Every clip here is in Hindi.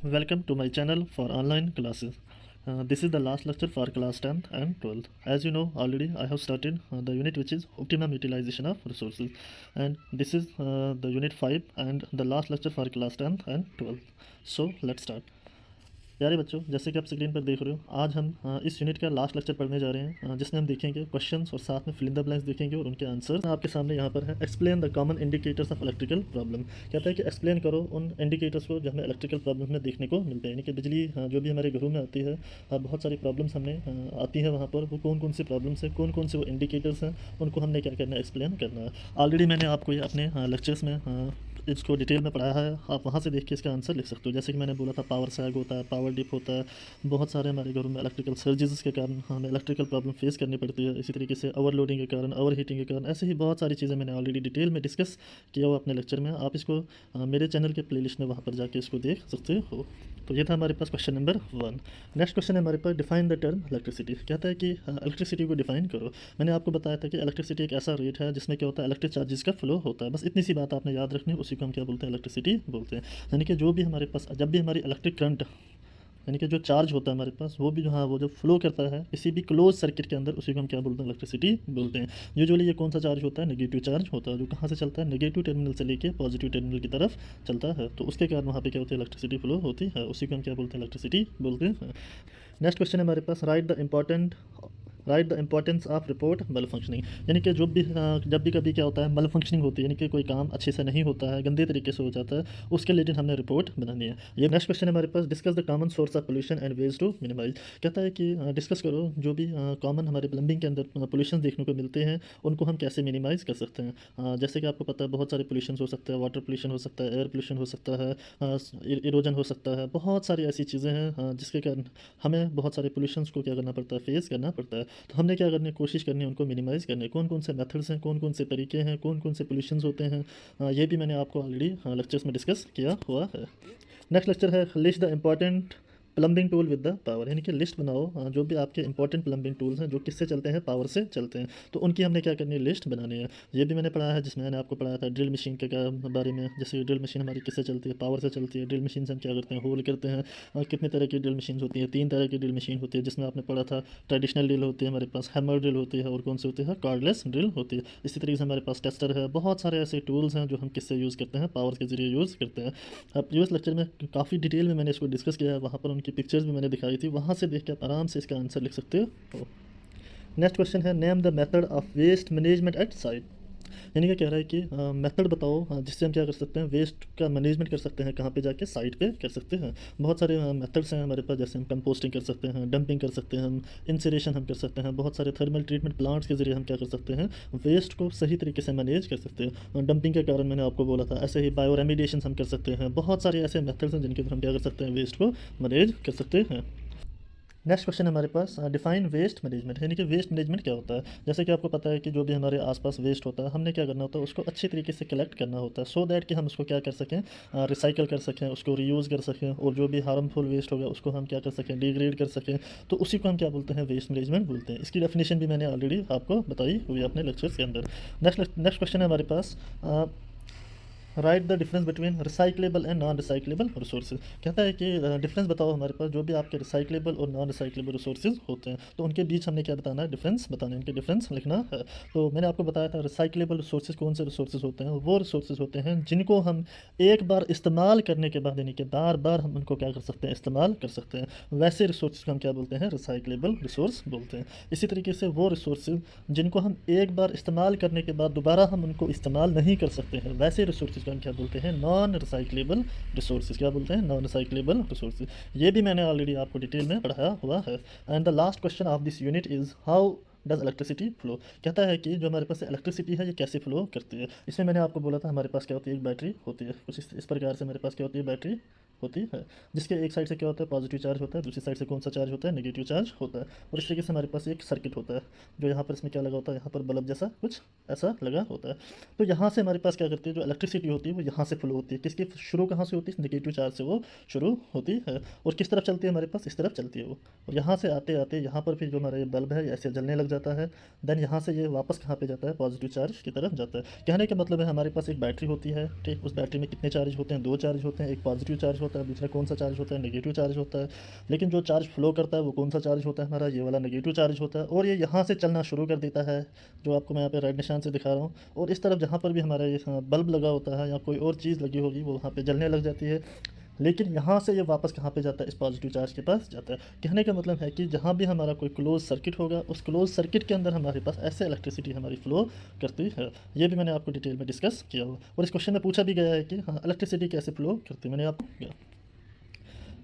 Welcome to my channel for online classes. This is the last lecture for class 10th and 12th. As you know already, I have started the unit which is optimum utilization of resources, and this is the unit 5 and the last lecture for class 10th and 12th. So let's start. प्यारे बच्चों, जैसे कि आप स्क्रीन पर देख रहे हो, आज हम इस यूनिट का लास्ट लेक्चर पढ़ने जा रहे हैं, जिसमें हम देखेंगे क्वेश्चंस और साथ में फिल इन द ब्लैंक्स देखेंगे और उनके आंसर आपके सामने यहाँ पर है। Explain the common indicators of electrical problem. कहता है कि एक्सप्लेन करो उन इंडिकेटर्स को जो हमें इलेक्ट्रिकल प्रॉब्लम में देखने को मिलते हैं, यानी कि बिजली जो भी हमारे घरों में आती है, बहुत सारी प्रॉब्लम्स हमें आती है वहाँ पर। वो कौन कौन सी प्रॉब्लम्स है, कौन कौन से वो इंडिकेटर्स हैं, उनको हमने क्या करना है, एक्सप्लेन करना है। ऑलरेडी मैंने आपको ये अपने लेक्चर्स में इसको डिटेल में पढ़ाया है, आप वहाँ से देख के इसका आंसर लिख सकते हो। जैसे कि मैंने बोला था, पावर सैग होता है, पावर डिप होता है, बहुत सारे हमारे घरों में इलेक्ट्रिकल सर्जेस के कारण हमें इलेक्ट्रिकल प्रॉब्लम फेस करनी पड़ती है। इसी तरीके से ओवरलोडिंग के कारण, ओवर हीटिंग के कारण, ऐसे ही बहुत सारी चीज़ें मैंने ऑलरेडी डिटेल में डिस्कस किया हुआ अपने लेक्चर में। आप इसको मेरे चैनल के प्लेलिस्ट में वहाँ पर जाके इसको देख सकते हो। तो ये था हमारे पास क्वेश्चन नंबर 1। नेक्स्ट क्वेश्चन है हमारे पास, डिफाइन द टर्म इलेक्ट्रिसिटी। कहता है कि इलेक्ट्रिसिटी को डिफाइन करो। मैंने आपको बताया था कि इलेक्ट्रिसिटी एक ऐसा रेट है जिसमें क्या होता है, इलेक्ट्रिक चार्जेस का फ्लो होता है। बस इतनी सी बात आपने याद रखनी है, उसी को हम क्या बोलते हैं, इलेक्ट्रिसिटी बोलते हैं। यानी कि जो भी हमारे पास, जब भी हमारी इलेक्ट्रिक करंट, यानी कि जो चार्ज होता है हमारे पास, वो भी जो, हाँ, वो जब फ्लो करता है किसी भी क्लोज सर्किट के अंदर, उसी को हम क्या बोलते हैं, इलेक्ट्रिसिटी बोलते हैं। यूजुअली ये कौन सा चार्ज होता है, नेगेटिव चार्ज होता है, जो कहाँ से चलता है, नेगेटिव टर्मिनल से लेके पॉजिटिव टर्मिनल की तरफ चलता है। तो उसके कारण वहाँ पे क्या होती है, इलेक्ट्रिसिटी फ्लो होती है, उसी को हम क्या बोलते हैं, इलेक्ट्रिसिटी बोलते हैं। नेक्स्ट क्वेश्चन है हमारे पास, write the importance of report malfunctioning. यानी कि जब भी कभी क्या होता है, मल फंक्शनिंग होती है, यानी कि कोई काम अच्छे से नहीं होता है, गंदे तरीके से हो जाता है, उसके लिए हमने रिपोर्ट बनानी है। ये नेक्स्ट क्वेश्चन है हमारे पास, discuss the common source of pollution and ways to minimize. कहता है कि डिस्कस करो जो भी कॉमन हमारे प्लम्बिंग के अंदर पोल्यूशन देखने को मिलते हैं, उनको हम कैसे मिनिमाइज़ कर सकते हैं। जैसे कि आपको पता है, बहुत सारे पोल्यूशन हो सकते हैं, वाटर पोल्यूशन हो सकता है, एयर पोल्यूशन हो सकता है, इरोजन हो सकता है, बहुत सारी ऐसी चीज़ें हैं जिसके कारण हमें बहुत सारे पोल्यूशंस को क्या करना पड़ता है, फेस करना पड़ता है। तो हमने क्या करनी है, कोशिश करनी है उनको मिनिमाइज़ करने। कौन कौन से मेथड्स हैं, कौन कौन से तरीके हैं, कौन कौन से पोल्यूशंस होते हैं, ये भी मैंने आपको ऑलरेडी लेक्चर्स में डिस्कस किया हुआ है। नेक्स्ट लेक्चर है, list the important plumbing tool with the power. यानी कि लिस्ट बनाओ जो भी आपके इंपॉर्टेंट प्लम्बिंग टूल्स हैं जो किससे चलते हैं, पावर से चलते हैं, तो उनकी हमने क्या करनी है, लिस्ट बनानी है। ये भी मैंने पढ़ा है, जिसमें मैंने आपको पढ़ाया था ड्रिल मशीन के बारे में। जैसे ड्रिल मशीन हमारी किससे चलती है, पावर से चलती है। ड्रिल मशीन से हम क्या करते हैं, होल करते हैं। और कितने तरह की ड्रिल मशीन होती है, 3 तरह की ड्रिल मशीन होती है, जिसमें आपने पढ़ा था ट्रेडिशनल ड्रिल होती है हमारे पास, हैमर ड्रिल होती है, और कौन सी होती है, कार्डलेस ड्रिल होती है। इसी तरीके से हमारे पास टेस्टर है, बहुत सारे ऐसे टूल्स हैं जो हम किससे यूज़ करते हैं, पावर के ज़रिए यूज़ करते हैं। अब प्रीवियस लेक्चर में काफ़ी डिटेल में मैंने इसको डिस्कस किया है, वहाँ पर उनकी पिक्चर्स भी मैंने दिखाई थी, वहाँ से देख के आप आराम से इसका आंसर लिख सकते हो। नेक्स्ट क्वेश्चन है, name the method of waste management at site. यानी कि कह रहा है कि मेथड बताओ जिससे हम क्या कर सकते हैं, वेस्ट का मैनेजमेंट कर सकते हैं, कहाँ पे जाके, साइट पे कर सकते हैं। बहुत सारे मेथड्स हैं हमारे पास, जैसे हम कंपोस्टिंग कर सकते हैं, डंपिंग कर सकते हैं, हम इंसिनेशन हम कर सकते हैं, बहुत सारे थर्मल ट्रीटमेंट प्लांट्स के ज़रिए हम क्या कर सकते हैं, वेस्ट को सही तरीके से मैनेज कर सकते हैं। डंपिंग के कारण मैंने आपको बोला था, ऐसे ही बायो रेमिडिएशन हम कर सकते हैं। बहुत सारे ऐसे मेथड्स हैं जिनके थ्रू हम क्या कर सकते हैं, वेस्ट को मैनेज कर सकते हैं। नेक्स्ट क्वेश्चन है हमारे पास, डिफाइन वेस्ट मैनेजमेंट। यानी कि वेस्ट मैनेजमेंट क्या होता है। जैसे कि आपको पता है कि जो भी हमारे आसपास वेस्ट होता है, हमने क्या करना होता है, उसको अच्छी तरीके से कलेक्ट करना होता है, सो दैट कि हम उसको क्या कर सकें, रिसाइकल कर सकें, उसको रीयूज़ कर सकें, और जो भी हार्मफुल वेस्ट होगा उसको हम क्या कर सकें, डिग्रेड कर सकें। तो उसी को हम क्या बोलते हैं, वेस्ट मैनेजमेंट बोलते हैं। इसकी डेफिनेशन भी मैंने ऑलरेडी आपको बताई हुई है अपने लेक्चर्स के अंदर। नेक्स्ट क्वेश्चन है हमारे पास, write the difference between recyclable and non recyclable resources. कहता है कि डिफरेंस बताओ हमारे पास, जो भी आपके रिसाइकलेबल और नॉन रिसाइकलेबल रिसोर्सेज होते हैं, तो उनके बीच हमने क्या बताना है, डिफरेंस बताना है, इनके डिफरेंस लिखना है। तो मैंने आपको बताया था, रिसाइकलेबल रिसोर्सेज कौन से रिसोर्सेज होते हैं, वो रिसोर्सेज होते हैं जिनको हम एक बार इस्तेमाल करने के बाद, यानी कि बार बार हम उनको क्या कर सकते हैं, इस्तेमाल कर सकते हैं। वैसे रिसोर्सेज को हम क्या बोलते हैं, रिसाइकलेबल रिसोर्स बोलते हैं। इसी तरीके से वो रिसोर्सेज जिनको हम एक बार इस्तेमाल करने के बाद दोबारा हम उनको इस्तेमाल नहीं कर सकते हैं, वैसे रिसोर्सेज को हम क्या बोलते हैं, नॉन रिसाइकलेबल रिसोर्सेज। क्या बोलते हैं, नॉन रिसाइकलेबल रिसोर्सेज। ये भी मैंने ऑलरेडी आपको डिटेल में पढ़ाया हुआ है। And the last question of this unit is, how does electricity flow. कहता है कि जो हमारे पास इलेक्ट्रिसिटी है, ये कैसे फ्लो करती है। इसमें मैंने आपको बोला था, हमारे पास क्या होती है, एक बैटरी होती है, कुछ इस प्रकार से हमारे पास क्या होती है, बैटरी होती है, जिसके एक साइड से क्या होता है, पॉजिटिव चार्ज होता है, दूसरी साइड से कौन सा चार्ज होता है, नेगेटिव चार्ज होता है। और इस तरीके से हमारे पास एक सर्किट होता है, जो यहाँ पर इसमें क्या लगा होता है, यहाँ पर बल्ब जैसा कुछ ऐसा लगा होता है। तो यहाँ से हमारे पास क्या करती है, जो इलेक्ट्रिसिटी होती है वो यहाँ से फ्लो होती है। किसकी शुरू कहाँ से होती है, नेगेटिव चार्ज से वो शुरू होती है, और किस तरफ चलती है, हमारे पास इस तरफ चलती है वो। और यहाँ से आते आते यहाँ पर फिर जो हमारा ये बल्ब है ऐसे जलने लग जाता है। देन यहाँ से ये वापस कहाँ पे जाता है, पॉजिटिव चार्ज की तरफ जाता है। कहने का मतलब है, हमारे पास एक बैटरी होती है, ठीक, उस बैटरी में कितने चार्ज होते हैं, 2 चार्ज होते हैं, एक पॉजिटिव चार्ज होता है, दूसरा कौन सा चार्ज होता है, नेगेटिव चार्ज होता है। लेकिन जो चार्ज फ्लो करता है वो कौन सा चार्ज होता है हमारा, ये वाला नेगेटिव चार्ज होता है। और ये यहाँ से चलना शुरू कर देता है, जो आपको मैं यहाँ पे रेड निशान से दिखा रहा हूँ। और इस तरफ जहाँ पर भी हमारा ये बल्ब लगा होता है या कोई और चीज़ लगी होगी वो वहाँ पे जलने लग जाती है। लेकिन यहाँ से ये वापस कहाँ पे जाता है, इस पॉजिटिव चार्ज के पास जाता है। कहने का मतलब है कि जहाँ भी हमारा कोई क्लोज सर्किट होगा, उस क्लोज सर्किट के अंदर हमारे पास ऐसे इलेक्ट्रिसिटी हमारी फ्लो करती है। ये भी मैंने आपको डिटेल में डिस्कस किया हुआ, और इस क्वेश्चन में पूछा भी गया है कि हाँ इलेक्ट्रिसिटी कैसे फ्लो करती है, मैंने आपको।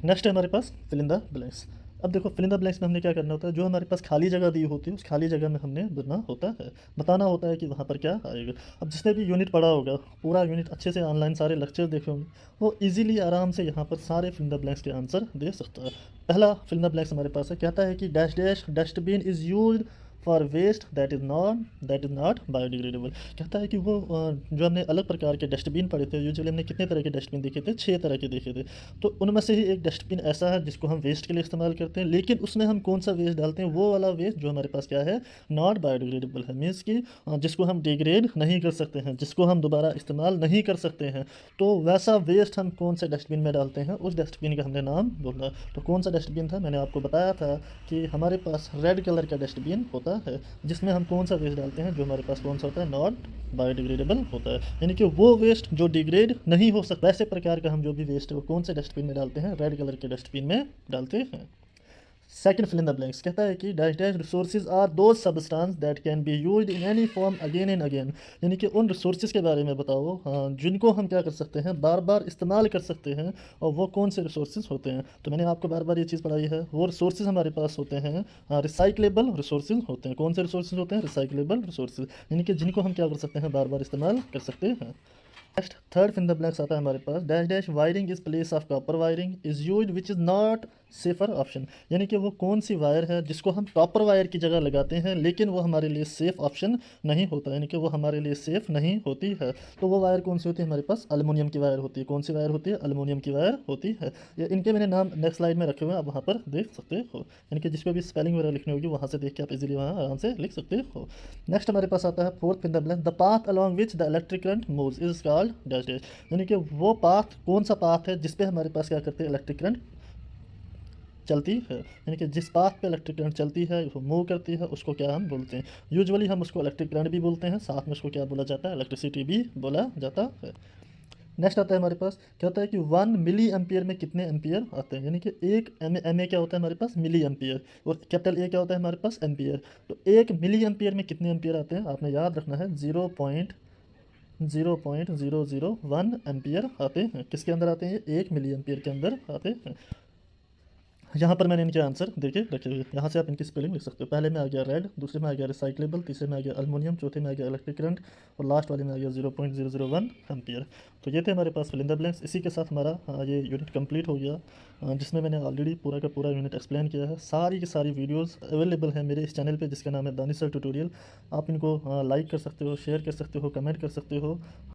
नेक्स्ट है हमारे पास फिल इन द ब्लैंक्स। अब देखो फिल इन द ब्लैंक्स में हमने क्या करना होता है, जो हमारे पास खाली जगह दी होती है उस खाली जगह में हमने भरना होता है, बताना होता है कि वहाँ पर क्या आएगा। अब जिसने भी यूनिट पढ़ा होगा, पूरा यूनिट अच्छे से ऑनलाइन सारे लेक्चर देखे होंगे, वो इजीली आराम से यहाँ पर सारे फिल इन द ब्लैंक्स के आंसर दे सकता है। पहला फिल इन द ब्लैंक्स हमारे पास है, कहता है कि dash dash dustbin is use for waste that is not biodegradable. कहता है कि वो जो हमने अलग प्रकार के डस्टबिन पढ़े थे, यूजुअली हमने कितने तरह के डस्टबिन देखे थे, 6 तरह के देखे थे। तो उनमें से ही एक डस्टबिन ऐसा है जिसको हम वेस्ट के लिए इस्तेमाल करते हैं, लेकिन उसमें हम कौन सा वेस्ट डालते हैं, वो वाला वेस्ट जो हमारे पास क्या है, नॉट बायोडिग्रेडेबल है। मीन्स कि जिसको हम डिग्रेड नहीं कर सकते हैं, जिसको हम दोबारा इस्तेमाल नहीं कर सकते हैं। तो वैसा वेस्ट हम कौन से डस्टबिन में डालते हैं, उस डस्टबिन का हमने नाम बोलना। तो कौन सा डस्टबिन था, मैंने आपको बताया था कि हमारे पास रेड कलर का डस्टबिन होता है, जिसमें हम कौन सा वेस्ट डालते हैं, जो हमारे पास कौन सा होता है, नॉट बायोडिग्रेडेबल होता है। यानी कि वो वेस्ट जो डिग्रेड नहीं हो सकता, ऐसे प्रकार का हम जो भी वेस्ट है वो कौन से डस्टबिन में डालते हैं, रेड कलर के डस्टबिन में डालते हैं। Second fill in the blanks कहता है कि dash dash resources are the substance that can be used in any form again and again. यानी कि उन रिसोर्सेज के बारे में बताओ, हाँ, जिनको हम क्या कर सकते हैं, बार बार इस्तेमाल कर सकते हैं। और वो कौन से रिसोर्सेज होते हैं, तो मैंने आपको बार बार ये चीज़ पढ़ाई है। वो रिसोर्सेज हमारे पास होते हैं रिसाइकलेबल रिसोर्सेज होते हैं। कौन से रिसोर्सेज होते हैं, रिसाइकलेबल रिसोर्सेज, यानी कि जिनको हम क्या कर सकते हैं, बार बार इस्तेमाल कर सकते हैं। Next third fill the blanks आता है हमारे पास, dash dash wiring is place of copper wiring is use which is not safer option. यानी कि वो कौन सी वायर है जिसको हम कॉपर वायर की जगह लगाते हैं, लेकिन वो हमारे लिए सेफ़ ऑप्शन नहीं होता, यानी कि वो हमारे लिए सेफ़ नहीं होती है। तो वो वायर कौन सी होती है, हमारे पास एल्युमिनियम की वायर होती है। कौन सी वायर होती है, एल्युमिनियम की वायर होती है। ये इनके मैंने नाम नेक्स्ट स्लाइड में रखे हुए हैं, आप वहाँ पर देख सकते हो। यानी कि जिसको भी स्पेलिंग वगैरह लिखनी होगी वहाँ से देख के आप इजीली वहाँ आराम से लिख सकते हो। नेक्स्ट हमारे पास आता है fourth in the blank, the path along which the electric current moves is called dash dash. यानी कि वो पाथ कौन सा पाथ है जिस पे हमारे पास क्या करते हैं, इलेक्ट्रिक करंट चलती है। यानी कि जिस पाथ पे इलेक्ट्रिक करंट चलती है, वो मूव करती है, उसको क्या हम बोलते हैं, यूजुअली हम उसको इलेक्ट्रिक करंट भी बोलते हैं, साथ में उसको क्या बोला जाता है, इलेक्ट्रिसिटी भी बोला जाता है। नेक्स्ट आता है हमारे पास, क्या होता है कि 1 मिली एम्पियर में कितने एम्पियर आते हैं। यानी कि एक एम ए क्या होता है हमारे पास, मिली एम्पियर, और कैपिटल ए क्या होता है हमारे पास, एम्पियर। तो एक मिली एम्पियर में कितने एम्पियर आते हैं, आपने याद रखना है 0.001 एम्पियर आते हैं। किसके अंदर आते हैं, एक मिली एम्पियर के अंदर आते हैं। यहाँ पर मैंने इनके आंसर देके रखे हुए, यहाँ से आप इनकी स्पेलिंग लिख सकते हो। पहले में आ गया रेड, दूसरे में आ गया रिसाइकलेबल, तीसरे में आ गया अल्मोनियम, चौथे में आ गया इलेक्ट्रिक करंट, और लास्ट वाले में आ गया 0.001 एम्पियर। तो ये थे हमारे पास फिल इन द ब्लैंक्स। इसी के साथ हमारा ये यूनिट कंप्लीट हो गया, जिसमें मैंने ऑलरेडी पूरा का पूरा यूनिट एक्सप्लेन किया है। सारी की सारी वीडियोज़ अवेलेबल हैं मेरे इस चैनल पर, जिसका नाम है दानिश सर ट्यूटोरियल। आप इनको लाइक कर सकते हो, शेयर कर सकते हो, कमेंट कर सकते हो।